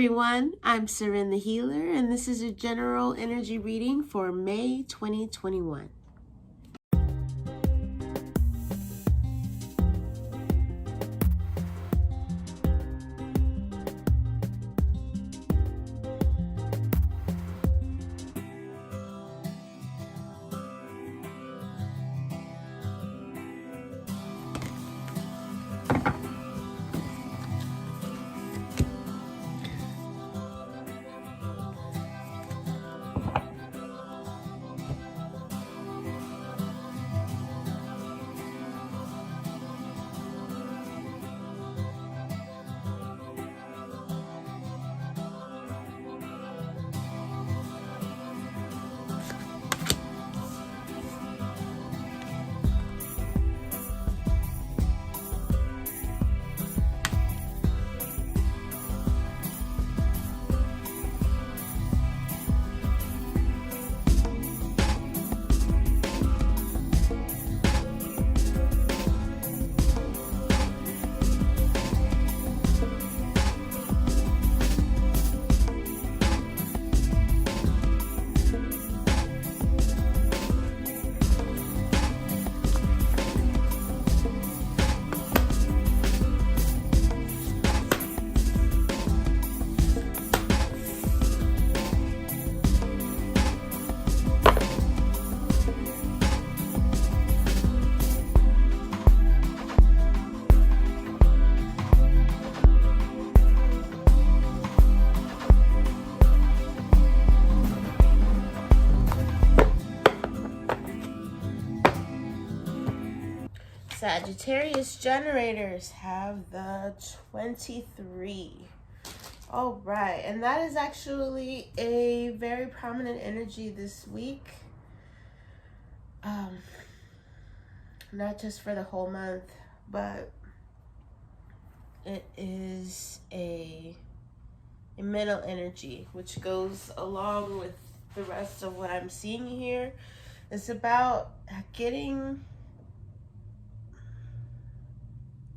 everyone, I'm Seren the Healer, and this is a general energy reading for May 2021. Sagittarius generators have the 23. All right, and that is actually a very prominent energy this week. Not just for the whole month, but it is a mental energy, which goes along with the rest of what I'm seeing here. It's about getting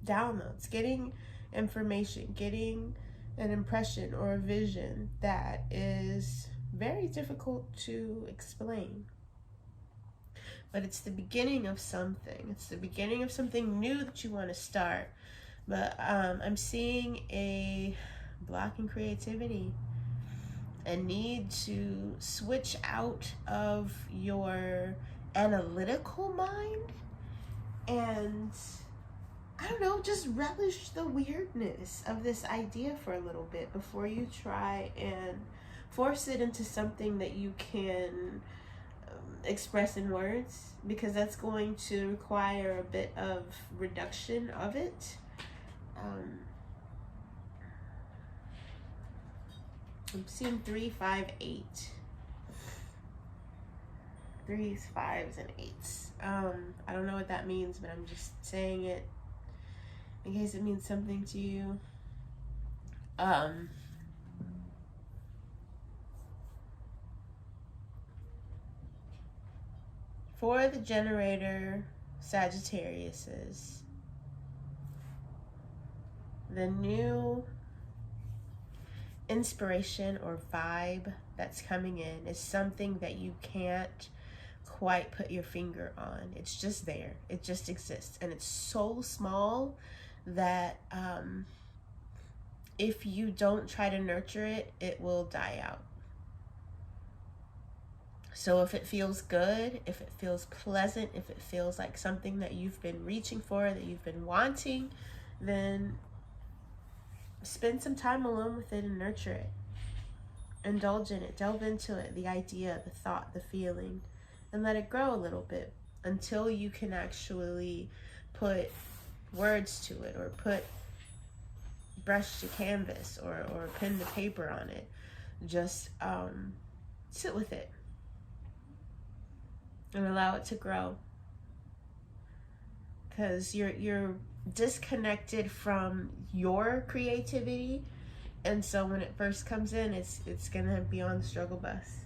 downloads, getting information, getting an impression or a vision that is very difficult to explain. But it's the beginning of something. It's the beginning of something new that you want to start. But I'm seeing a block in creativity, a need to switch out of your analytical mind and, I don't know, just relish the weirdness of this idea for a little bit before you try and force it into something that you can express in words, because that's going to require a bit of reduction of it. I'm seeing 3, 5, 8. 3s, 5s, and 8s. I don't know what that means, but I'm just saying it in case it means something to you. For the generator Sagittariuses, the new inspiration or vibe that's coming in is something that you can't quite put your finger on. It's just there. It just exists. And it's so small that if you don't try to nurture it, it will die out. So if it feels good, if it feels pleasant, if it feels like something that you've been reaching for, that you've been wanting, then spend some time alone with it and nurture it. Indulge in it, delve into it, the idea, the thought, the feeling, and let it grow a little bit until you can actually put words to it, or put brush to canvas, or pen to paper on it. Just sit with it and allow it to grow, because you're disconnected from your creativity, and so when it first comes in, it's gonna be on the struggle bus.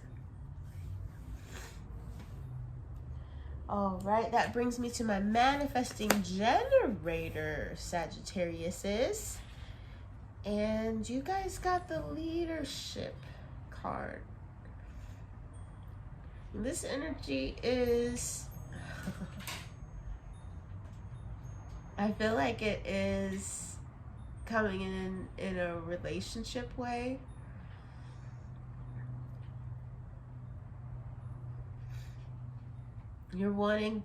All right, that brings me to my manifesting generator Sagittariuses. And you guys got the leadership card. This energy is, I feel like it is coming in a relationship way. You're wanting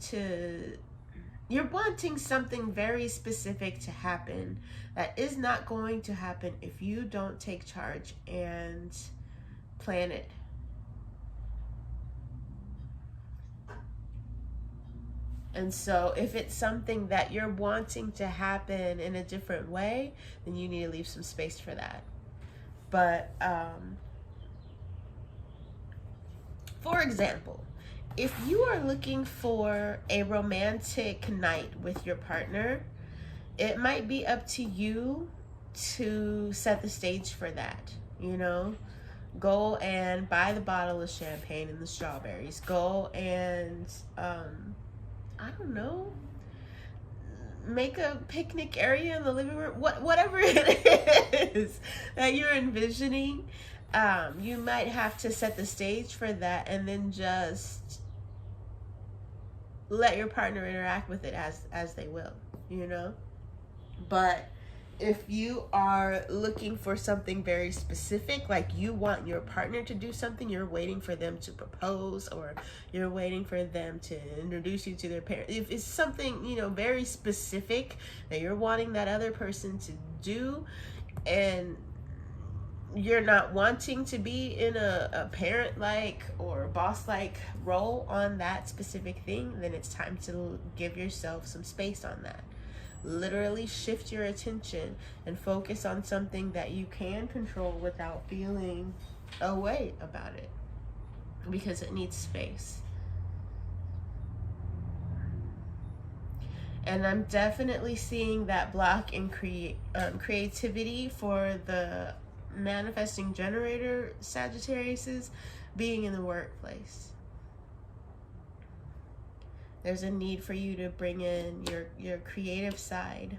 something very specific to happen that is not going to happen if you don't take charge and plan it. And so if it's something that you're wanting to happen in a different way, then you need to leave some space for that. But for example, if you are looking for a romantic night with your partner, it might be up to you to set the stage for that, you know? Go and buy the bottle of champagne and the strawberries. Go and, I don't know, make a picnic area in the living room. Whatever it is that you're envisioning, you might have to set the stage for that and then just let your partner interact with it as they will, you know? But if you are looking for something very specific, like you want your partner to do something, you're waiting for them to propose, or you're waiting for them to introduce you to their parents. If it's something, you know, very specific that you're wanting that other person to do, and you're not wanting to be in a parent-like or boss-like role on that specific thing, then it's time to give yourself some space on that. Literally shift your attention and focus on something that you can control without feeling a way about it, because it needs space. And I'm definitely seeing that block in creativity for the manifesting generator Sagittariuses being in the workplace. There's a need for you to bring in your creative side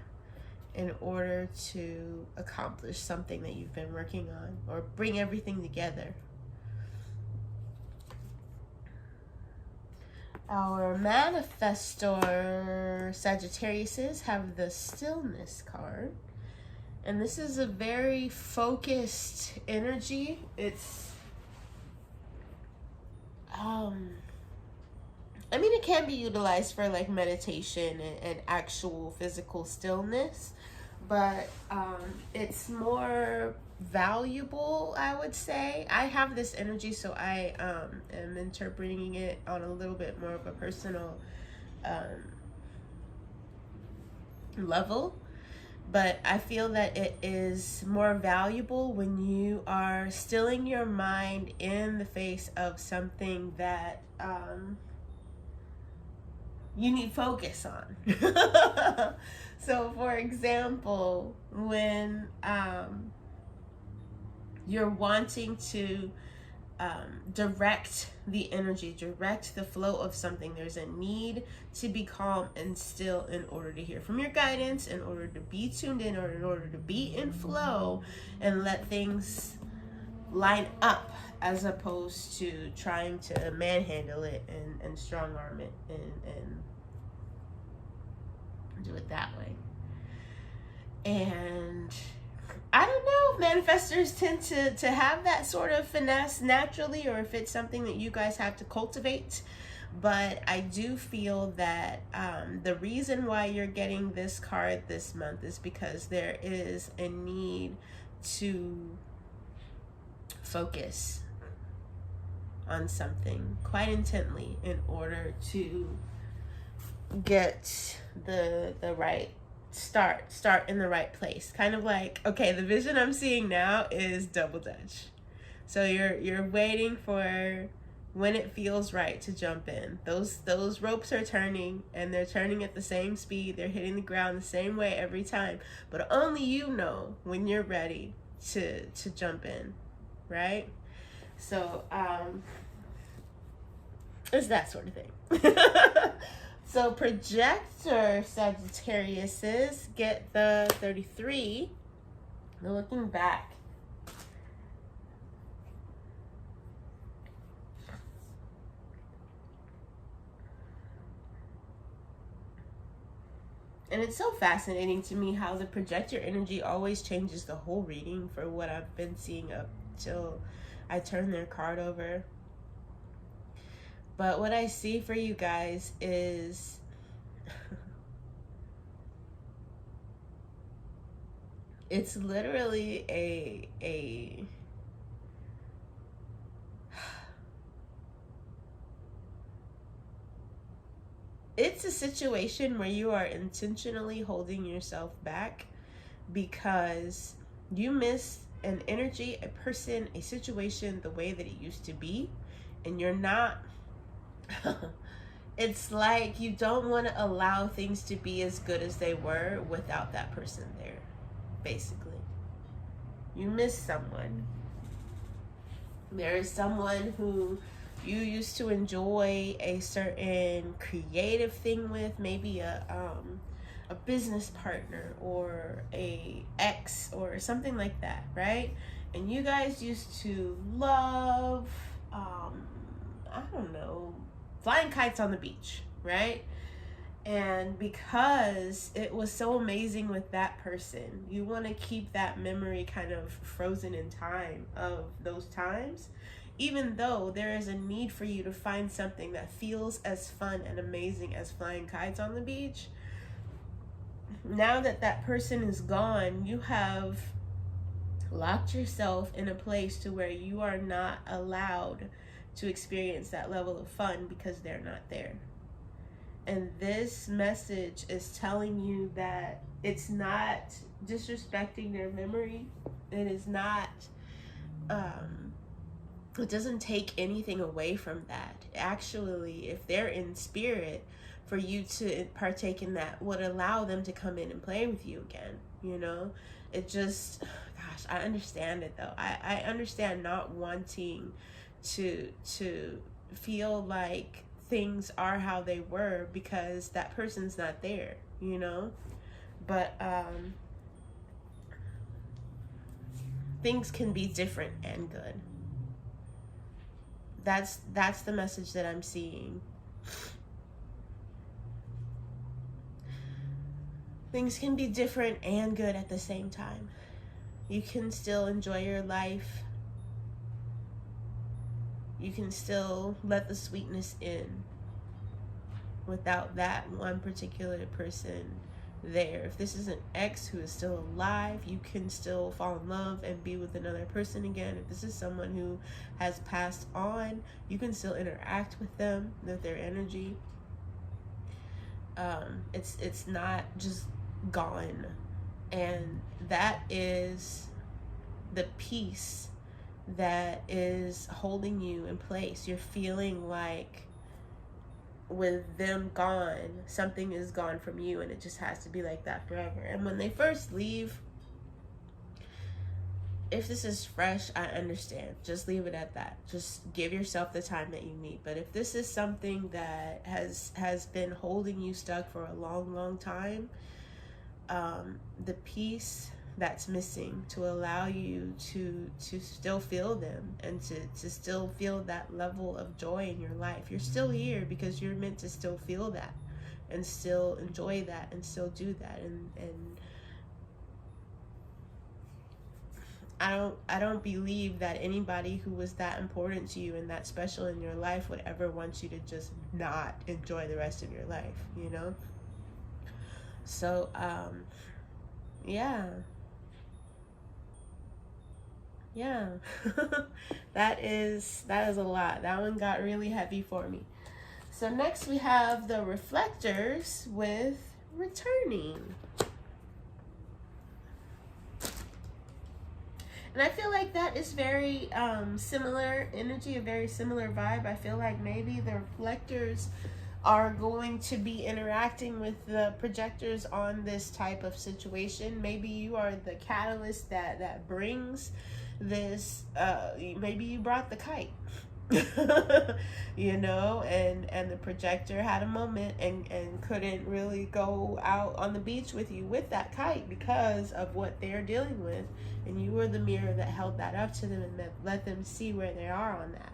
in order to accomplish something that you've been working on, or bring everything together. Our manifestor Sagittariuses have the stillness card. And this is a very focused energy. It's, I mean, it can be utilized for like meditation and actual physical stillness, but it's more valuable, I would say. I have this energy, so I am interpreting it on a little bit more of a personal level. But I feel that it is more valuable when you are stilling your mind in the face of something that you need focus on. So for example, when you're wanting to direct the energy, direct the flow of something, there's a need to be calm and still in order to hear from your guidance, in order to be tuned in, or in order to be in flow and let things line up, as opposed to trying to manhandle it and strong arm it and do it that way. And I don't know if manifestors tend to have that sort of finesse naturally, or if it's something that you guys have to cultivate. But I do feel that the reason why you're getting this card this month is because there is a need to focus on something quite intently in order to get the right start in the right place. Kind of like, okay, the vision I'm seeing now is double dutch. So you're waiting for when it feels right to jump in. Those ropes are turning, and they're turning at the same speed. They're hitting the ground the same way every time. But only you know when you're ready to jump in, right? So it's that sort of thing. So projector Sagittariuses get the 33 Looking back, and it's so fascinating to me how the projector energy always changes the whole reading for what I've been seeing up till I turn their card over. But what I see for you guys is it's literally it's a situation where you are intentionally holding yourself back because you miss an energy, a person, a situation the way that it used to be, and you're not it's like you don't want to allow things to be as good as they were without that person there. Basically, you miss someone. There is someone who you used to enjoy a certain creative thing with, maybe a business partner or a ex or something like that, right? And you guys used to love I don't know, flying kites on the beach, right? And because it was so amazing with that person, you want to keep that memory kind of frozen in time of those times, even though there is a need for you to find something that feels as fun and amazing as flying kites on the beach. Now that that person is gone, you have locked yourself in a place to where you are not allowed to experience that level of fun because they're not there. And this message is telling you that it's not disrespecting their memory. It is not, it doesn't take anything away from that. Actually, if they're in spirit, for you to partake in that would allow them to come in and play with you again, you know? It just, gosh, I understand it though. I understand not wanting to feel like things are how they were because that person's not there, you know? But things can be different and good. That's the message that I'm seeing. Things can be different and good at the same time. You can still enjoy your life. You can still let the sweetness in without that one particular person there. If this is an ex who is still alive, you can still fall in love and be with another person again. If this is someone who has passed on, you can still interact with them, with their energy. It's not just gone. And that is the peace that is holding you in place. You're feeling like with them gone, something is gone from you, and it just has to be like that forever. And when they first leave, if this is fresh, I understand. Just leave it at that. Just give yourself the time that you need. But if this is something that has been holding you stuck for a long time, the peace that's missing to allow you to still feel them and to still feel that level of joy in your life. You're still here because you're meant to still feel that and still enjoy that and still do that. And I don't believe that anybody who was that important to you and that special in your life would ever want you to just not enjoy the rest of your life, you know? So, yeah. that is a lot. That one got really heavy for me. So next we have the reflectors with returning. And I feel like that is very similar energy, a very similar vibe. I feel like maybe the reflectors are going to be interacting with the projectors on this type of situation. Maybe you are the catalyst that brings this, maybe you brought the kite, You know, and the projector had a moment and couldn't really go out on the beach with you with that kite because of what they're dealing with, and you were the mirror that held that up to them and let them see where they are on that.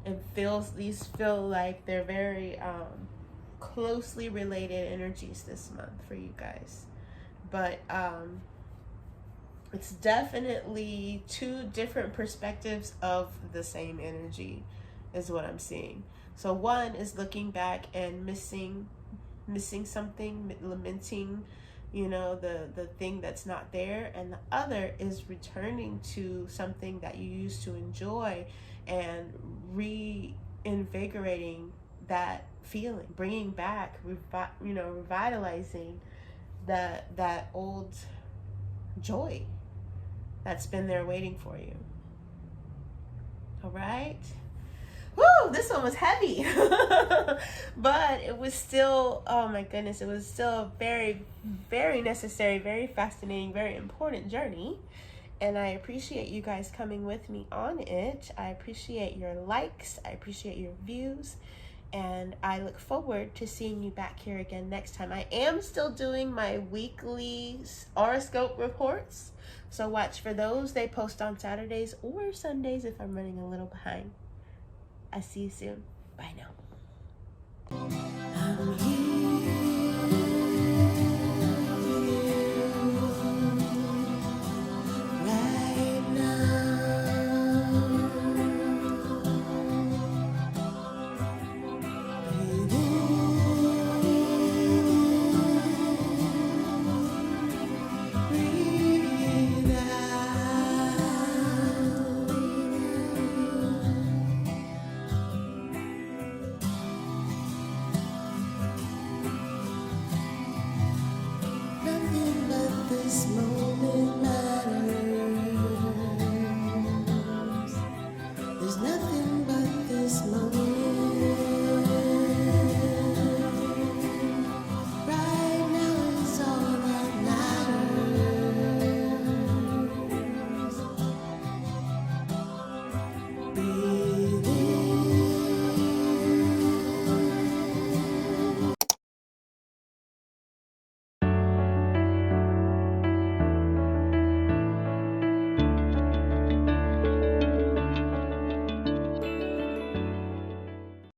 And these feel like they're very closely related energies this month for you guys, but it's definitely two different perspectives of the same energy is what I'm seeing. So one is looking back and missing something, lamenting, you know, the thing that's not there, and the other is returning to something that you used to enjoy and reinvigorating that feeling, bringing back, revitalizing that old joy that's been there waiting for you. All right. Woo, this one was heavy. But it was still, oh my goodness, it was still a very, very necessary, very fascinating, very important journey. And I appreciate you guys coming with me on it. I appreciate your likes. I appreciate your views. And I look forward to seeing you back here again next time. I am still doing my weekly horoscope reports, so watch for those. They post on Saturdays or Sundays if I'm running a little behind. I see you soon. Bye now. I'm here.